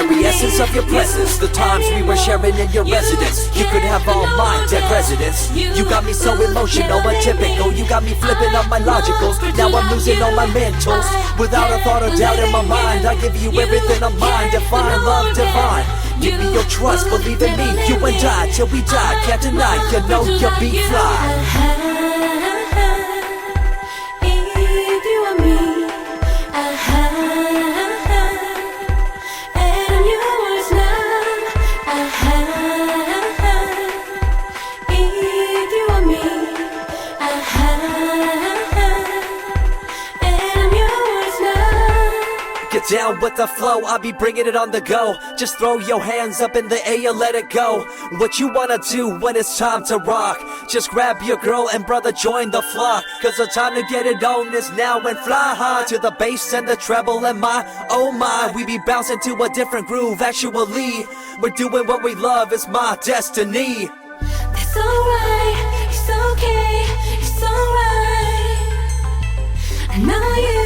very essence of your presence. The times we were sharing in your residence. You could have all my dead residents. You got me so emotional, atypical. You got me flipping up my logicals. Now I'm losing all my mentals. Without a thought or doubt in my mind, I give you everything of mine. Define love divine. Give me your trust, believe in me. You and I, till we die, can't deny. You know you'll be fly. If you are me, and I'm yours now. If you are me, and I'm yours now. Get down with the flow, I'll be bringing it on the go. Just throw your hands up in the air, let it go. What you wanna do when it's time to rock? Just grab your girl and brother, join the flock. Cause the time to get it on is now and fly high to the bass and the treble and my, oh my. We be bouncing to a different groove, actually. We're doing what we love, it's my destiny. It's alright, it's okay, it's alright. I know you